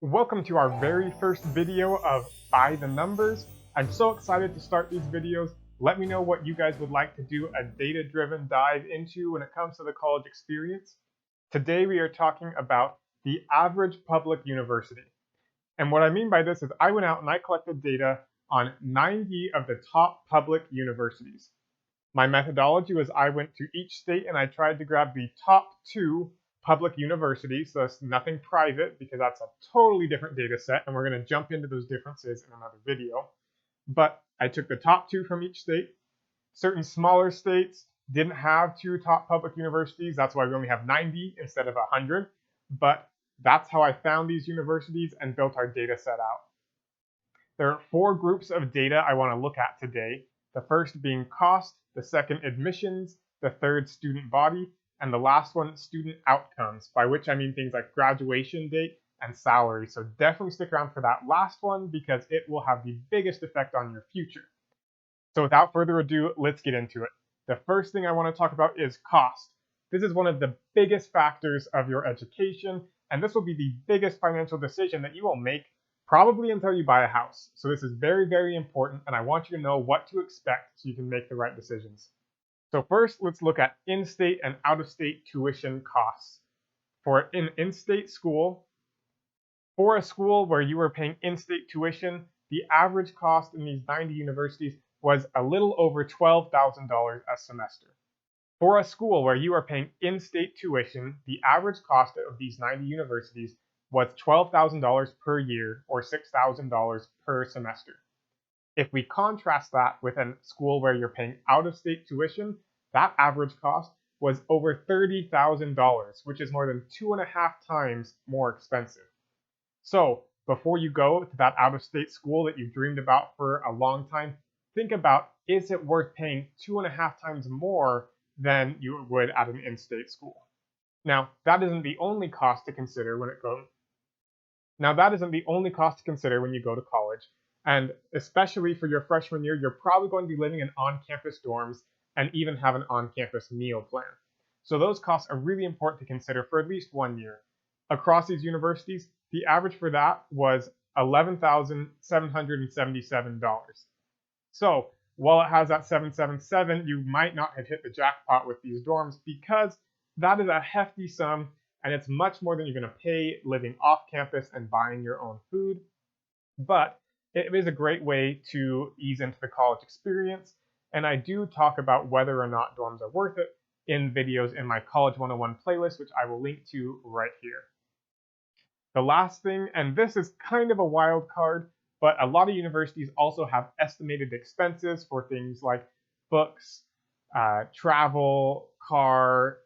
Welcome to our very first video of By the Numbers. I'm so excited to start these videos. Let me know what you guys would like to do a data-driven dive into when it comes to the college experience. Today we are talking about the average public university. And what I mean by this is I went out and I collected data on 90 of the top public universities. My methodology was I went to each state and I tried to grab the top 2 public universities, so that's nothing private because that's a totally different data set, and we're going to jump into those differences in another video. But I took the top 2 from each state. Certain smaller states didn't have 2 top public universities, that's why we only have 90 instead of 100, but that's how I found these universities and built our data set out. There are 4 groups of data I want to look at today. The first being cost, the second admissions, the third student body, and the last one student outcomes, by which I mean things like graduation date and salary. So definitely stick around for that last one because it will have the biggest effect on your future. So without further ado, let's get into it. The first thing I want to talk about is cost. This is one of the biggest factors of your education, and this will be the biggest financial decision that you will make probably until you buy a house. So this is very, very important, and I want you to know what to expect so you can make the right decisions. So first, let's look at in-state and out-of-state tuition costs. For an in-state school, for a school where you were paying in-state tuition, the average cost in these 90 universities was a little over $12,000 a semester. For a school where you are paying in-state tuition, the average cost of these 90 universities was $12,000 per year or $6,000 per semester. If we contrast that with a school where you're paying out-of-state tuition, that average cost was over $30,000, which is more than 2.5 times more expensive. So before you go to that out-of-state school that you've dreamed about for a long time, think about, is it worth paying 2.5 times more than you would at an in-state school? Now, that isn't the only cost to consider when you go to college. And especially for your freshman year, you're probably going to be living in on-campus dorms and even have an on-campus meal plan. So those costs are really important to consider for at least 1 year. Across these universities, the average for that was $11,777. So while it has that 777, you might not have hit the jackpot with these dorms because that is a hefty sum and it's much more than you're going to pay living off campus and buying your own food. But it is a great way to ease into the college experience, and I do talk about whether or not dorms are worth it in videos in my College 101 playlist, which I will link to right here. The last thing, and this is kind of a wild card, but a lot of universities also have estimated expenses for things like books, travel, car,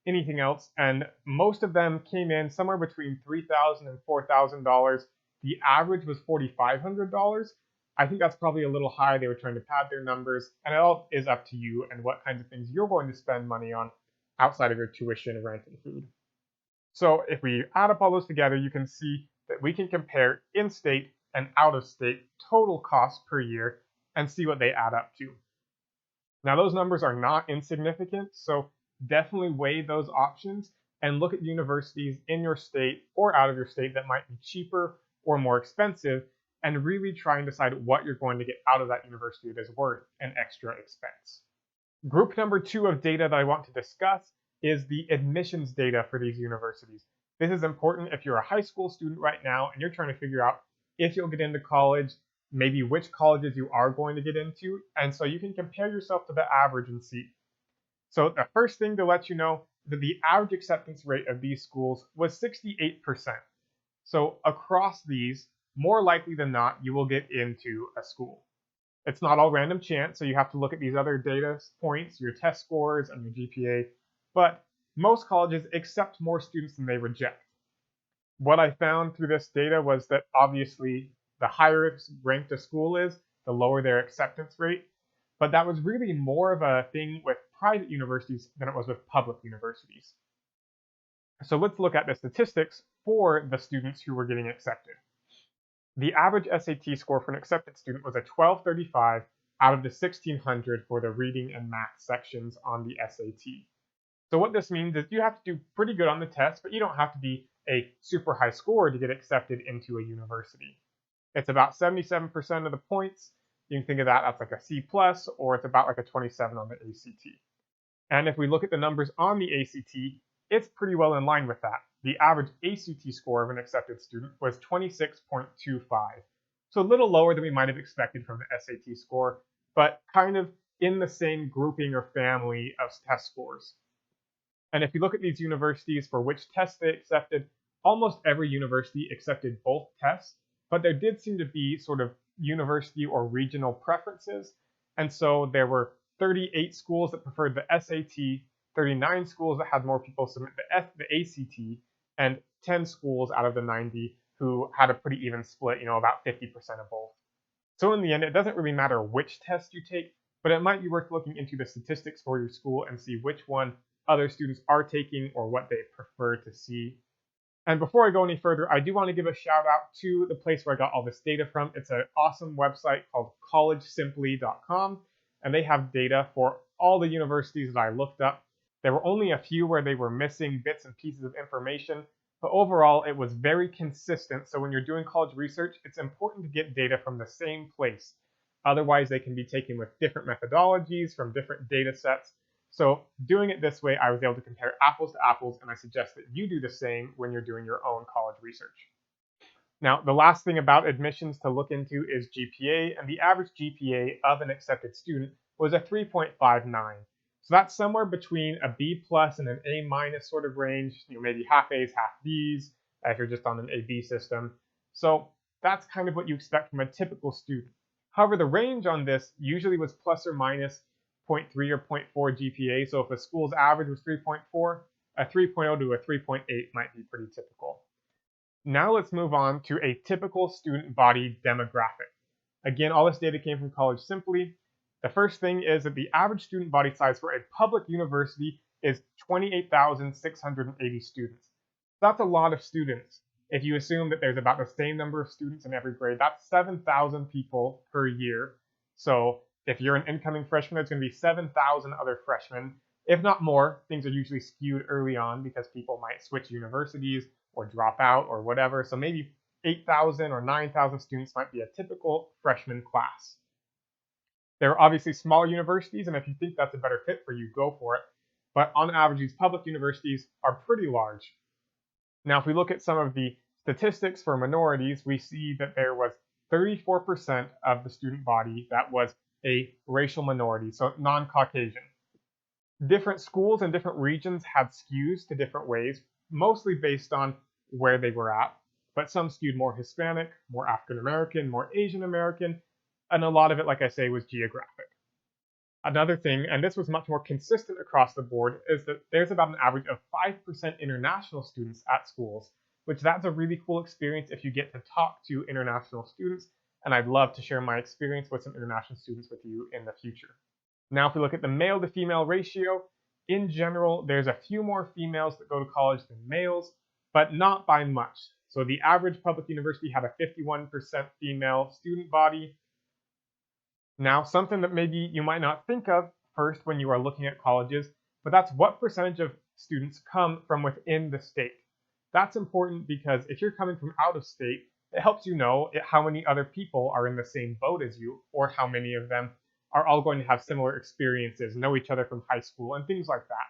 anything else, and most of them came in somewhere between $3,000 and $4,000. The average was $4,500. I think that's probably a little high. They were trying to pad their numbers, and it all is up to you and what kinds of things you're going to spend money on outside of your tuition, rent, and food. So if we add up all those together, you can see that we can compare in-state and out-of-state total costs per year and see what they add up to. Now those numbers are not insignificant, so definitely weigh those options and look at universities in your state or out of your state that might be cheaper or more expensive, and really try and decide what you're going to get out of that university that is worth an extra expense. Group number 2 of data that I want to discuss is the admissions data for these universities. This is important if you're a high school student right now and you're trying to figure out if you'll get into college, maybe which colleges you are going to get into, and so you can compare yourself to the average and see. So the first thing to let you know that the average acceptance rate of these schools was 68%. So across these, more likely than not, you will get into a school. It's not all random chance, so you have to look at these other data points, your test scores and your GPA, but most colleges accept more students than they reject. What I found through this data was that obviously the higher ranked a school is, the lower their acceptance rate, but that was really more of a thing with private universities than it was with public universities. So let's look at the statistics for the students who were getting accepted. The average SAT score for an accepted student was a 1235 out of the 1600 for the reading and math sections on the SAT. So what this means is you have to do pretty good on the test, but you don't have to be a super high score to get accepted into a university. It's about 77% of the points. You can think of that as like a C plus, or it's about like a 27 on the ACT. And if we look at the numbers on the ACT, it's pretty well in line with that. The average ACT score of an accepted student was 26.25. So a little lower than we might have expected from the SAT score, but kind of in the same grouping or family of test scores. And if you look at these universities for which tests they accepted, almost every university accepted both tests, but there did seem to be sort of university or regional preferences. And so there were 38 schools that preferred the SAT, 39 schools that had more people submit the ACT, and 10 schools out of the 90 who had a pretty even split, about 50% of both. So in the end, it doesn't really matter which test you take, but it might be worth looking into the statistics for your school and see which one other students are taking or what they prefer to see. And before I go any further, I do want to give a shout out to the place where I got all this data from. It's an awesome website called collegesimply.com, and they have data for all the universities that I looked up. There were only a few where they were missing bits and pieces of information, but overall it was very consistent. So when you're doing college research, it's important to get data from the same place. Otherwise, they can be taken with different methodologies from different data sets. So doing it this way, I was able to compare apples to apples, and I suggest that you do the same when you're doing your own college research. Now, the last thing about admissions to look into is GPA, and the average GPA of an accepted student was a 3.59. So that's somewhere between a B plus and an A minus sort of range, maybe half A's, half B's, if you're just on an A-B system. So that's kind of what you expect from a typical student. However, the range on this usually was plus or minus 0.3 or 0.4 GPA. So if a school's average was 3.4, a 3.0 to a 3.8 might be pretty typical. Now let's move on to a typical student body demographic. Again, all this data came from College Simply. The first thing is that the average student body size for a public university is 28,680 students. That's a lot of students. If you assume that there's about the same number of students in every grade, that's 7,000 people per year. So if you're an incoming freshman, there's going to be 7,000 other freshmen. If not more, things are usually skewed early on because people might switch universities or drop out or whatever. So maybe 8,000 or 9,000 students might be a typical freshman class. There are obviously smaller universities, and if you think that's a better fit for you, go for it. But on average, these public universities are pretty large. Now, if we look at some of the statistics for minorities, we see that there was 34% of the student body that was a racial minority, so non-Caucasian. Different schools and different regions had skews to different ways, mostly based on where they were at, but some skewed more Hispanic, more African American, more Asian American, and a lot of it, like I say, was geographic. Another thing, and this was much more consistent across the board, is that there's about an average of 5% international students at schools, which that's a really cool experience if you get to talk to international students, and I'd love to share my experience with some international students with you in the future. Now, if we look at the male to female ratio, in general, there's a few more females that go to college than males, but not by much. So the average public university had a 51% female student body. Now, something that maybe you might not think of first when you are looking at colleges, but that's what percentage of students come from within the state. That's important because if you're coming from out of state, it helps you know how many other people are in the same boat as you, or how many of them are all going to have similar experiences, know each other from high school, and things like that.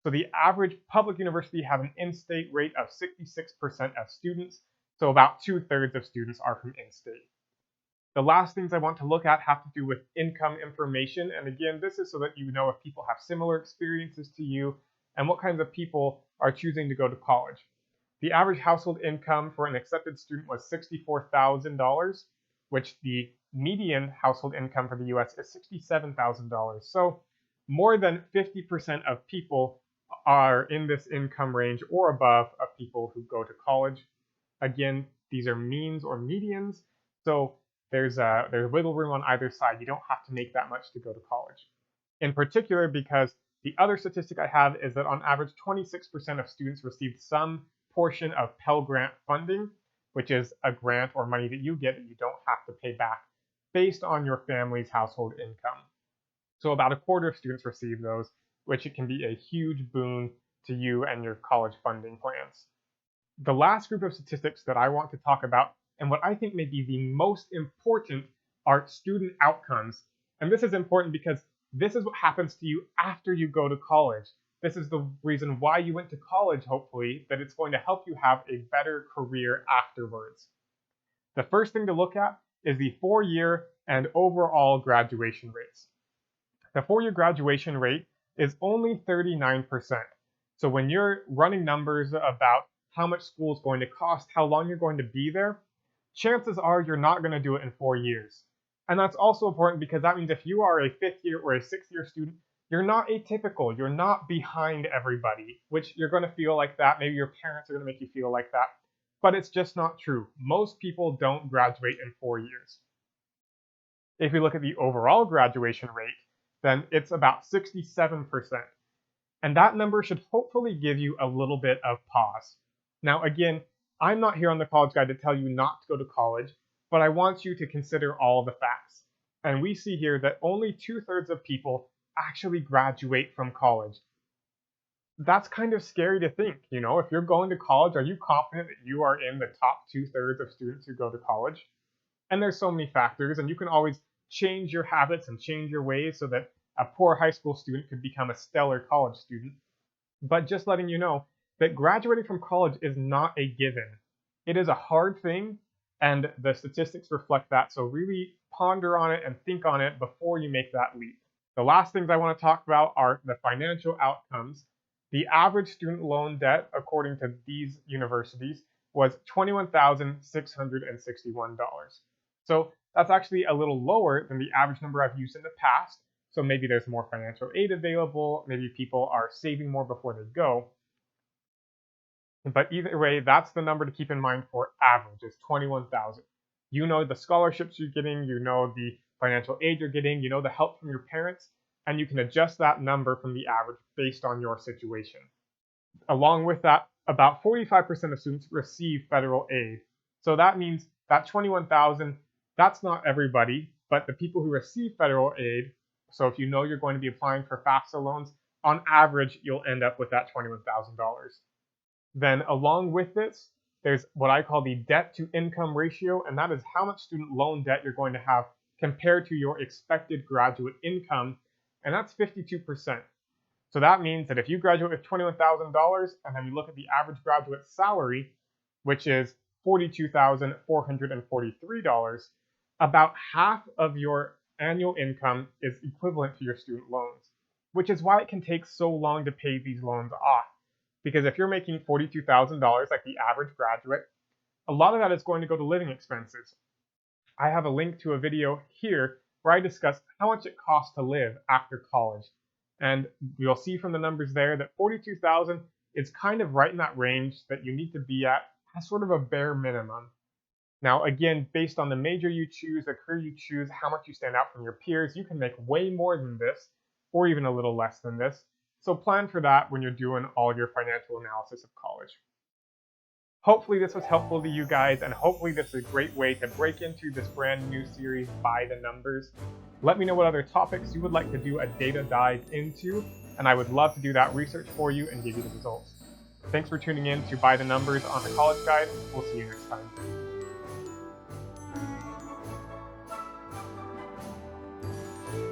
So the average public university had an in-state rate of 66% of students, so about 2/3 of students are from in-state. The last things I want to look at have to do with income information, and again, this is so that you know if people have similar experiences to you and what kinds of people are choosing to go to college. The average household income for an accepted student was $64,000, which the median household income for the US is $67,000. So more than 50% of people are in this income range or above of people who go to college. Again, these are means or medians, so there's wiggle room on either side. You don't have to make that much to go to college. In particular, because the other statistic I have is that on average, 26% of students received some portion of Pell Grant funding, which is a grant or money that you get that you don't have to pay back based on your family's household income. So about a quarter of students receive those, which it can be a huge boon to you and your college funding plans. The last group of statistics that I want to talk about, and what I think may be the most important, are student outcomes. And this is important because this is what happens to you after you go to college. This is the reason why you went to college, hopefully, that it's going to help you have a better career afterwards. The first thing to look at is the 4-year and overall graduation rates. The 4-year graduation rate is only 39%. So when you're running numbers about how much school is going to cost, how long you're going to be there, chances are you're not going to do it in 4 years. And that's also important because that means if you are a 5th year or a 6th year student, you're not atypical, you're not behind everybody, which you're going to feel like that. Maybe your parents are going to make you feel like that, but it's just not true. Most people don't graduate in 4 years. If we look at the overall graduation rate, then it's about 67%. And that number should hopefully give you a little bit of pause. Now, again, I'm not here on the College Guide to tell you not to go to college, but I want you to consider all the facts. And we see here that only 2/3 of people actually graduate from college. That's kind of scary to think, you know, if you're going to college, are you confident that you are in the top 2/3 of students who go to college? And there's so many factors, and you can always change your habits and change your ways so that a poor high school student could become a stellar college student. But just letting you know that graduating from college is not a given. It is a hard thing, and the statistics reflect that. So really ponder on it and think on it before you make that leap. The last things I want to talk about are the financial outcomes. The average student loan debt, according to these universities, was $21,661. So that's actually a little lower than the average number I've used in the past. So maybe there's more financial aid available, maybe people are saving more before they go. But either way, that's the number to keep in mind for average, is 21,000. You know the scholarships you're getting, you know the financial aid you're getting, you know the help from your parents, and you can adjust that number from the average based on your situation. Along with that, about 45% of students receive federal aid. So that means that 21,000, that's not everybody, but the people who receive federal aid, so if you know you're going to be applying for FAFSA loans, on average, you'll end up with that $21,000. Then along with this, there's what I call the debt to income ratio, and that is how much student loan debt you're going to have compared to your expected graduate income, and that's 52%. So that means that if you graduate with $21,000 and then you look at the average graduate salary, which is $42,443, about half of your annual income is equivalent to your student loans, which is why it can take so long to pay these loans off. Because if you're making $42,000 like the average graduate, a lot of that is going to go to living expenses. I have a link to a video here where I discuss how much it costs to live after college. And you'll see from the numbers there that 42,000 is kind of right in that range that you need to be at as sort of a bare minimum. Now, again, based on the major you choose, the career you choose, how much you stand out from your peers, you can make way more than this, or even a little less than this. So plan for that when you're doing all your financial analysis of college. Hopefully this was helpful to you guys, and hopefully this is a great way to break into this brand new series, By the Numbers. Let me know what other topics you would like to do a data dive into, and I would love to do that research for you and give you the results. Thanks for tuning in to By the Numbers on the College Guide. We'll see you next time.